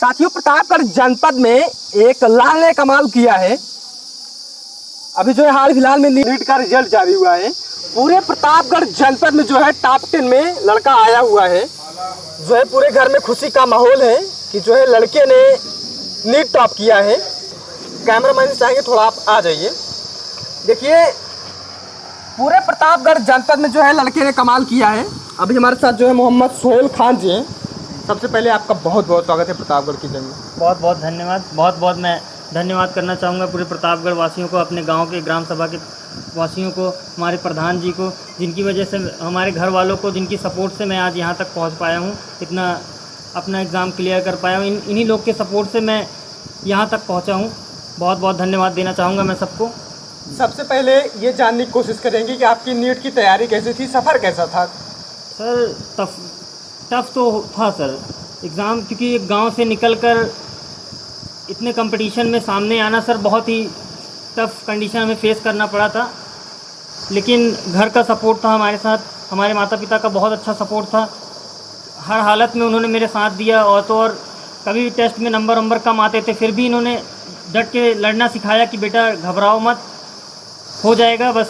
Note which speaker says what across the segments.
Speaker 1: साथियों, प्रतापगढ़ जनपद में एक लाल ने कमाल किया है। अभी जो है हाल फिलहाल में नीट का रिजल्ट जारी हुआ है। पूरे प्रतापगढ़ जनपद में जो है टॉप 10 में लड़का आया हुआ है। जो है पूरे घर में खुशी का माहौल है कि जो है लड़के ने नीट टॉप किया है। कैमरामैन से चाहेंगे थोड़ा आप आ जाइए। देखिए पूरे प्रतापगढ़ जनपद में जो है लड़के ने कमाल किया है। अभी हमारे साथ जो है मोहम्मद सोहेल खान जी हैं। सबसे पहले आपका बहुत बहुत स्वागत है प्रतापगढ़ की जमीन।
Speaker 2: बहुत बहुत धन्यवाद। बहुत मैं धन्यवाद करना चाहूँगा पूरे प्रतापगढ़ वासियों को, अपने गांव के ग्राम सभा के वासियों को, हमारे प्रधान जी को, जिनकी वजह से हमारे घर वालों को, जिनकी सपोर्ट से मैं आज यहाँ तक पहुँच पाया हूँ, इतना अपना एग्ज़ाम क्लियर कर पाया हूँ। इन्हीं लोग के सपोर्ट से मैं यहाँ तक पहुँचा हूँ। बहुत बहुत धन्यवाद देना चाहूँगा मैं सबको।
Speaker 1: सबसे पहले ये जानने की कोशिश करेंगे कि आपकी नीट की तैयारी कैसी थी, सफ़र कैसा था?
Speaker 2: सर टफ तो था सर एग्ज़ाम, क्योंकि गांव से निकलकर इतने कंपटीशन में सामने आना सर बहुत ही टफ कंडीशन हमें फेस करना पड़ा था। लेकिन घर का सपोर्ट था हमारे साथ, हमारे माता पिता का बहुत अच्छा सपोर्ट था। हर हालत में उन्होंने मेरे साथ दिया। और तो और कभी भी टेस्ट में नंबर कम आते थे, फिर भी इन्होंने डट के लड़ना सिखाया कि बेटा घबराओ मत, हो जाएगा, बस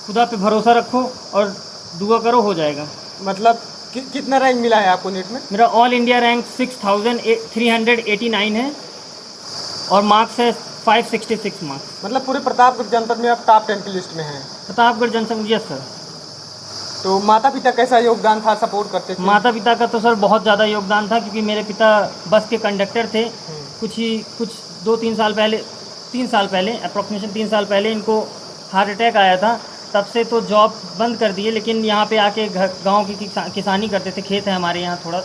Speaker 2: खुदा पे भरोसा रखो और दुआ करो, हो जाएगा।
Speaker 1: मतलब कितना रैंक मिला है आपको नीट में?
Speaker 2: मेरा ऑल इंडिया रैंक 6389 है और मार्क्स है 566 मार्क्स।
Speaker 1: मतलब पूरे प्रतापगढ़ जनपद में आप टॉप 10 की लिस्ट में हैं?
Speaker 2: प्रतापगढ़ जनपद, यस सर।
Speaker 1: तो माता पिता कैसा योगदान था, सपोर्ट करते थे?
Speaker 2: माता पिता का तो सर बहुत ज़्यादा योगदान था, क्योंकि मेरे पिता बस के कंडक्टर थे। कुछ 3 साल पहले अप्रॉक्सीमेशन 3 साल पहले इनको हार्ट अटैक आया था। तब से तो जॉब बंद कर दिए, लेकिन यहाँ पे आके गांव की किसानी करते थे। खेत है हमारे यहाँ थोड़ा,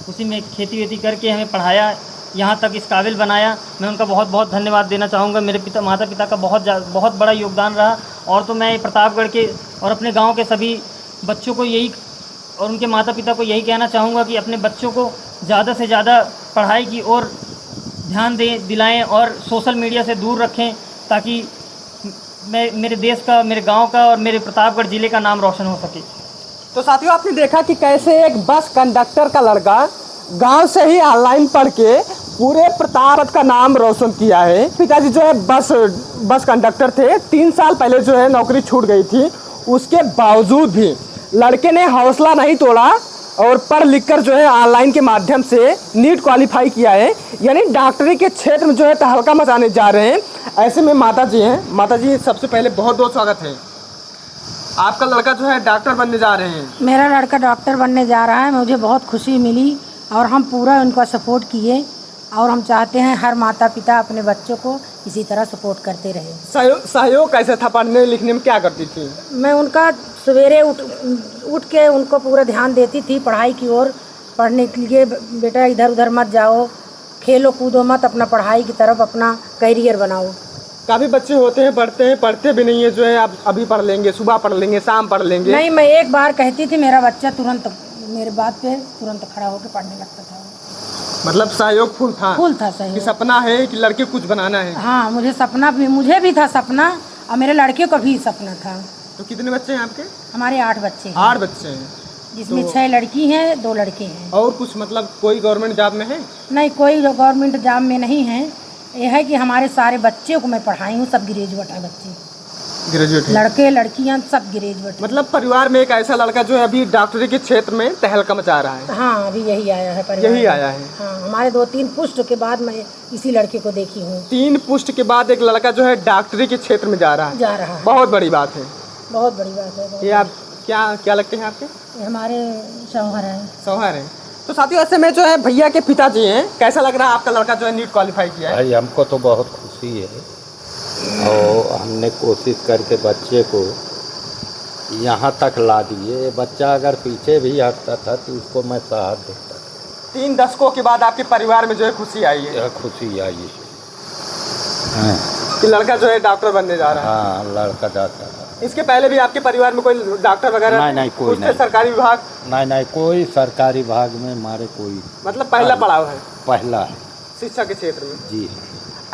Speaker 2: उसी में खेती वेती करके हमें पढ़ाया, यहाँ तक इस काबिल बनाया। मैं उनका बहुत बहुत धन्यवाद देना चाहूँगा। मेरे माता पिता का बहुत बड़ा योगदान रहा। और तो मैं प्रतापगढ़ के और अपने गाँव के सभी बच्चों को यही और उनके माता पिता को यही कहना चाहूँगा कि अपने बच्चों को ज़्यादा से ज़्यादा पढ़ाई की ओर ध्यान दिलाएं और सोशल मीडिया से दूर रखें, ताकि मेरे देश का, मेरे गांव का और मेरे प्रतापगढ़ ज़िले का नाम रोशन हो सके।
Speaker 1: तो साथियों, आपने देखा कि कैसे एक बस कंडक्टर का लड़का गांव से ही ऑनलाइन पढ़ के पूरे प्रतापगढ़ का नाम रोशन किया है। पिताजी जो है बस कंडक्टर थे। 3 साल पहले जो है नौकरी छूट गई थी। उसके बावजूद भी लड़के ने हौसला नहीं तोड़ा और पढ़ लिख कर जो है ऑनलाइन के माध्यम से नीट क्वालिफाई किया है। यानी डॉक्टरी के क्षेत्र में जो है तहलका मचाने जा रहे हैं। ऐसे में माता जी हैं। माता जी, सबसे पहले बहुत बहुत स्वागत है। आपका लड़का जो है डॉक्टर बनने जा रहे हैं।
Speaker 3: मेरा लड़का डॉक्टर बनने जा रहा है। मुझे बहुत खुशी मिली और हम पूरा उनका सपोर्ट किए और हम चाहते हैं हर माता पिता अपने बच्चों को इसी तरह सपोर्ट करते रहे।
Speaker 1: सहयोग कैसे था? पढ़ने लिखने में क्या करती थी?
Speaker 3: मैं उनका सवेरे उठ के उनको पूरा ध्यान देती थी पढ़ाई की ओर। पढ़ने के लिए बेटा इधर उधर मत जाओ, खेलो कूदो मत, अपना पढ़ाई की तरफ अपना करियर बनाओ।
Speaker 1: काफ़ी बच्चे होते हैं पढ़ते भी नहीं है, जो है आप अभी पढ़ लेंगे, सुबह पढ़ लेंगे, शाम पढ़ लेंगे।
Speaker 3: नहीं, मैं एक बार कहती थी, मेरा बच्चा तुरंत मेरे बात पे तुरंत खड़ा होकर पढ़ने लगता था।
Speaker 1: मतलब सहयोग फुल था
Speaker 3: सहयोग।
Speaker 1: कि सपना है कि लड़के कुछ बनाना है।
Speaker 3: हाँ, मुझे भी था सपना और मेरे लड़के को भी सपना था।
Speaker 1: तो कितने बच्चे हैं आपके?
Speaker 3: हमारे 8 बच्चे हैं।
Speaker 1: 8 बच्चे हैं,
Speaker 3: जिसमें 6 लड़की हैं, 2 लड़के हैं।
Speaker 1: और कुछ मतलब कोई गवर्नमेंट जॉब में है?
Speaker 3: नहीं, कोई गवर्नमेंट जॉब में नहीं है। यह है कि हमारे सारे बच्चे को मैं पढ़ाई हूँ, सब ग्रेजुएट हैं बच्चे,
Speaker 1: ग्रेजुएट,
Speaker 3: लड़के लड़कियाँ सब ग्रेजुएट।
Speaker 1: मतलब परिवार में एक ऐसा लड़का जो है अभी डॉक्टरी के क्षेत्र में तहलका मचा रहा है।
Speaker 3: हाँ, अभी यही आया है परिवार।
Speaker 1: यही आया है।
Speaker 3: हाँ, हमारे 2-3 पुष्ट के बाद मैं इसी लड़के को देखी हूँ।
Speaker 1: 3 पुष्ट के बाद एक लड़का जो है डॉक्टरी के क्षेत्र में जा रहा है। बहुत बड़ी बात है।
Speaker 3: बहुत बड़ी बात है।
Speaker 1: ये आप क्या लगते हैं आपके?
Speaker 3: हमारे शौहर हैं।
Speaker 1: तो साथियों, ऐसे में जो है भैया के पिताजी हैं। कैसा लग रहा है आपका लड़का जो है नीट क्वालिफाई किया है?
Speaker 4: भाई हमको तो बहुत खुशी है और हमने कोशिश करके बच्चे को यहाँ तक ला दिए। बच्चा अगर पीछे भी हटता था तो उसको मैं साथ देता था।
Speaker 1: 3 दशकों के बाद आपके परिवार में जो है खुशी आई है?
Speaker 4: यह खुशी आई है
Speaker 1: कि लड़का जो है डॉक्टर बनने जा रहा है।
Speaker 4: हाँ, लड़का जाता था।
Speaker 1: इसके पहले भी आपके परिवार में कोई डॉक्टर वगैरह?
Speaker 4: नहीं, कोई नहीं।
Speaker 1: सरकारी विभाग?
Speaker 4: नहीं, कोई सरकारी विभाग में हमारे कोई।
Speaker 1: मतलब पहला पड़ाव है?
Speaker 4: पहला है
Speaker 1: शिक्षा के क्षेत्र में।
Speaker 4: जी।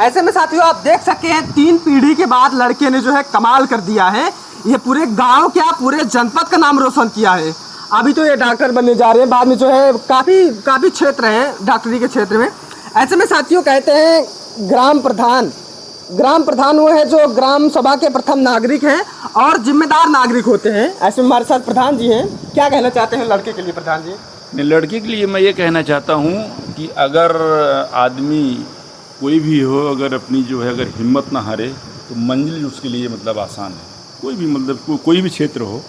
Speaker 1: ऐसे में साथियों, आप देख सकते हैं 3 पीढ़ी के बाद लड़के ने जो है कमाल कर दिया है। ये पूरे गांव क्या पूरे जनपद का नाम रोशन किया है। अभी तो ये डॉक्टर बनने जा रहे हैं, बाद में जो है काफ़ी क्षेत्र हैं डॉक्टरी के क्षेत्र में। ऐसे में साथियों कहते हैं ग्राम प्रधान वो है जो ग्राम सभा के प्रथम नागरिक हैं और जिम्मेदार नागरिक होते हैं। ऐसे में हमारे साथ प्रधान जी हैं, क्या कहना चाहते हैं लड़के के लिए प्रधान जी?
Speaker 5: लड़के के लिए मैं ये कहना चाहता हूँ कि अगर आदमी कोई भी हो, अगर अपनी जो है अगर हिम्मत ना हारे तो मंजिल उसके लिए मतलब आसान है। कोई भी मतलब कोई भी क्षेत्र हो,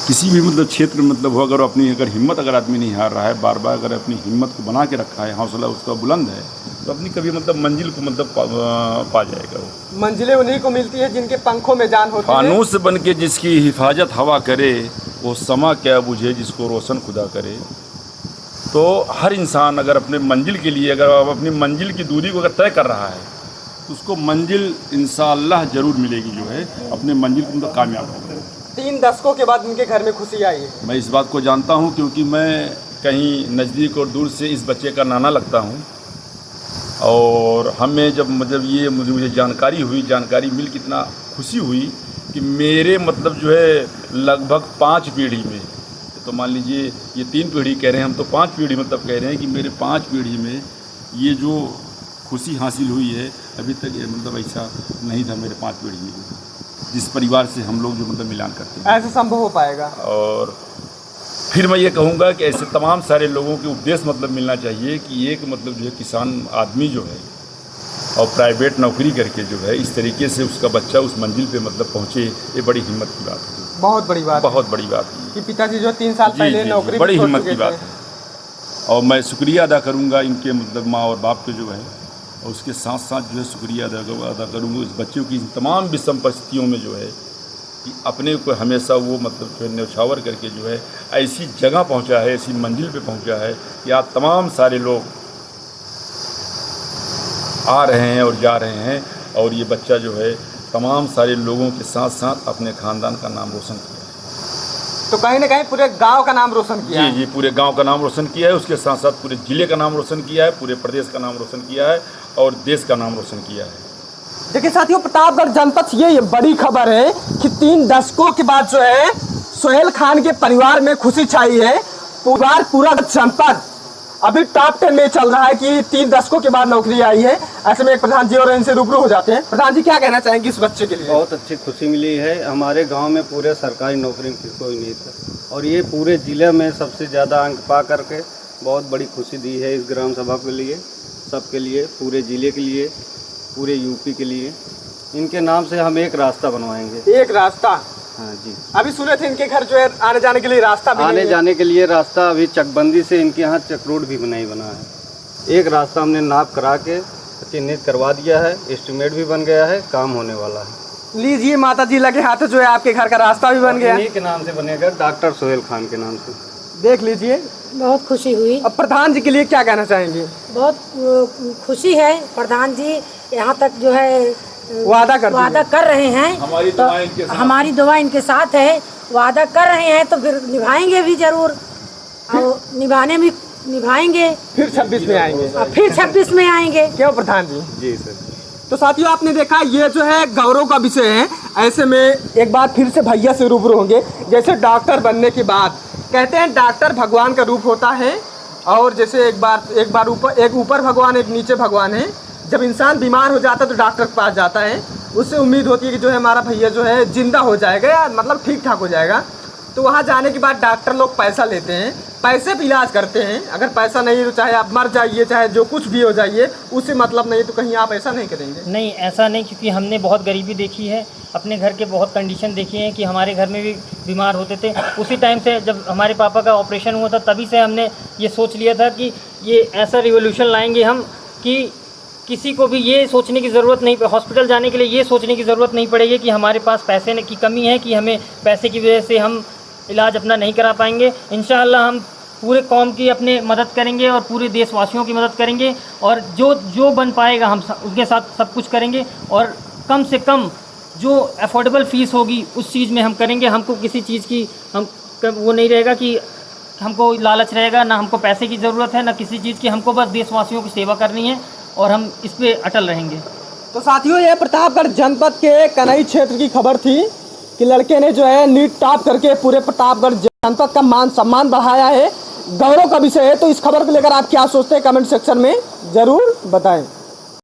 Speaker 5: किसी भी मतलब क्षेत्र मतलब हो, अगर अपनी अगर हिम्मत अगर आदमी नहीं हार रहा है, बार बार अगर अपनी हिम्मत को बना के रखा है, हौसला उसका बुलंद है, तो अपनी कभी मतलब मंजिल को मतलब पा जाएगा। वो
Speaker 1: मंजिलें उन्हीं को मिलती है जिनके पंखों में जान होती है।
Speaker 5: फानूस बन के जिसकी हिफाजत हवा करे, वो समा क्या बुझे जिसको रोशन खुदा करे। तो हर इंसान अगर अपने मंजिल के लिए अगर अपनी मंजिल की दूरी को अगर तय कर रहा है तो उसको मंजिल इंशाअल्लाह ज़रूर मिलेगी, जो है अपने मंजिल को मतलब कामयाब होगा।
Speaker 1: 3 दशकों के बाद उनके घर में खुशी आई है।
Speaker 5: मैं इस बात को जानता हूँ क्योंकि मैं कहीं नज़दीक और दूर से इस बच्चे का नाना लगता हूँ। और हमें जब मतलब ये मुझे जानकारी मिल कितना खुशी हुई कि मेरे मतलब जो है लगभग 5 पीढ़ी में, तो मान लीजिए ये 3 पीढ़ी कह रहे हैं, हम तो 5 पीढ़ी मतलब कह रहे हैं कि मेरे 5 पीढ़ी में ये जो खुशी हासिल हुई है अभी तक ये मतलब ऐसा नहीं था मेरे 5 पीढ़ी में, जिस परिवार से हम लोग जो मतलब मिलान करते हैं।
Speaker 1: ऐसा संभव हो पाएगा।
Speaker 5: और फिर मैं ये कहूँगा कि ऐसे तमाम सारे लोगों के उपदेश मतलब मिलना चाहिए कि एक मतलब जो है किसान आदमी जो है और प्राइवेट नौकरी करके जो है इस तरीके से उसका बच्चा उस मंजिल पे मतलब पहुँचे, ये बड़ी हिम्मत की बात है।
Speaker 1: बहुत बड़ी बात
Speaker 5: है
Speaker 1: कि पिताजी जो 3 साल पहले नौकरी
Speaker 5: बड़ी हिम्मत की बात है। और मैं शुक्रिया अदा करूँगा इनके मतलब माँ और बाप के जो है, और उसके साथ साथ जो है शुक्रिया अदा करूँगा इस बच्चों की तमाम विषम परिस्थितियों में जो है कि अपने को हमेशा वो मतलब जो है न्यौछावर करके जो है ऐसी जगह पहुंचा है, ऐसी मंजिल पे पहुंचा है कि आज तमाम सारे लोग आ रहे हैं और जा रहे हैं। और ये बच्चा जो है तमाम सारे लोगों के साथ साथ अपने ख़ानदान का नाम रोशन किया है।
Speaker 1: तो कहीं ना कहीं पूरे गांव का नाम रोशन किया है।
Speaker 5: जी, पूरे गांव का नाम रोशन किया है, उसके साथ साथ पूरे ज़िले का नाम रोशन किया है, पूरे प्रदेश का नाम रोशन किया है और देश का नाम रोशन किया है।
Speaker 1: देखिए साथियों, प्रतापगढ़ जनपद से ये बड़ी खबर है कि 3 दशकों के बाद जो है सोहेल खान के परिवार में खुशी छाई है। पूरा जनपद अभी टॉप 10 में चल रहा है कि 3 दशकों के बाद नौकरी आई है। ऐसे में एक प्रधान जी और इनसे रूबरू हो जाते हैं। प्रधान जी, क्या कहना चाहेंगे इस बच्चे के लिए?
Speaker 6: बहुत अच्छी खुशी मिली है। हमारे गांव में पूरे सरकारी नौकरी में कोई नहीं था और ये पूरे ज़िले में सबसे ज़्यादा अंक पा करके बहुत बड़ी खुशी दी है इस ग्राम सभा के लिए, सबके लिए, पूरे ज़िले के लिए, पूरे यूपी के लिए। इनके नाम से हम एक रास्ता बनवाएंगे।
Speaker 1: एक रास्ता?
Speaker 6: हाँ जी।
Speaker 1: अभी सुने थे इनके घर जो है आने जाने के लिए रास्ता भी
Speaker 6: आने जाने के लिए रास्ता अभी चकबंदी से इनके यहाँ चक रोड भी बना है। एक रास्ता हमने नाप करा के चिन्हित करवा दिया है, एस्टीमेट भी बन गया है, काम होने वाला है।
Speaker 1: लीजिए माता जी, लगे हाथ जो है आपके घर का रास्ता भी बन गया।
Speaker 6: इन्हीं के नाम से बनेगा, डॉक्टर सोहेल खान के नाम से।
Speaker 1: देख लीजिए,
Speaker 3: बहुत खुशी हुई।
Speaker 1: अब प्रधान जी के लिए क्या कहना चाहेंगे?
Speaker 3: बहुत खुशी है। प्रधान जी यहाँ तक जो है
Speaker 1: वादा कर रहे हैं।
Speaker 3: हमारी दुआ इनके साथ है। वादा कर रहे हैं तो फिर निभाएंगे भी जरूर, और निभाएंगे।
Speaker 1: फिर 26 में आएंगे।
Speaker 3: फिर 26 में आएंगे।
Speaker 1: क्यों प्रधान जी?
Speaker 6: जी सर।
Speaker 1: तो साथियों, आपने देखा ये जो है गौरव का विषय है। ऐसे में एक बार फिर से भैया से रूबरू होंगे। जैसे डॉक्टर बनने के बाद कहते हैं डॉक्टर भगवान का रूप होता है, और जैसे एक बार ऊपर भगवान, एक नीचे भगवान है। जब इंसान बीमार हो जाता है तो डॉक्टर के पास जाता है, उससे उम्मीद होती है कि जो है हमारा भैया जो है जिंदा हो जाएगा या मतलब ठीक ठाक हो जाएगा। तो वहाँ जाने के बाद डॉक्टर लोग पैसा लेते हैं, पैसे पे इलाज करते हैं। अगर पैसा नहीं तो चाहे आप मर जाइए, चाहे जो कुछ भी हो जाइए, उससे मतलब नहीं। तो कहीं आप ऐसा नहीं करेंगे?
Speaker 2: नहीं, ऐसा नहीं, क्योंकि हमने बहुत गरीबी देखी है, अपने घर के बहुत कंडीशन देखी है कि हमारे घर में भी बीमार होते थे। उसी टाइम से जब हमारे पापा का ऑपरेशन हुआ था, तभी से हमने ये सोच लिया था कि ये ऐसा रिवोल्यूशन लाएंगे हम कि किसी को भी ये सोचने की ज़रूरत नहीं, हॉस्पिटल जाने के लिए ये सोचने की ज़रूरत नहीं पड़ेगी कि हमारे पास पैसे की कमी है, कि हमें पैसे की वजह से हम इलाज अपना नहीं करा पाएंगे। इंशाअल्लाह हम पूरे कौम की अपने मदद करेंगे और पूरे देशवासियों की मदद करेंगे, और जो बन पाएगा हम उसके साथ सब कुछ करेंगे। और कम से कम जो अफोर्डेबल फ़ीस होगी उस चीज़ में हम करेंगे। हमको किसी चीज़ की वो नहीं रहेगा कि हमको लालच रहेगा, ना हमको पैसे की ज़रूरत है, ना किसी चीज़ की। हमको बस देशवासियों की सेवा करनी है और हम इस पे अटल रहेंगे।
Speaker 1: तो साथियों, ये प्रतापगढ़ जनपद के कनई क्षेत्र की खबर थी कि लड़के ने जो है नीट टॉप करके पूरे प्रतापगढ़ जनपद का मान सम्मान बढ़ाया है। गौरव का विषय है। तो इस खबर को लेकर आप क्या सोचते हैं कमेंट सेक्शन में ज़रूर बताएं।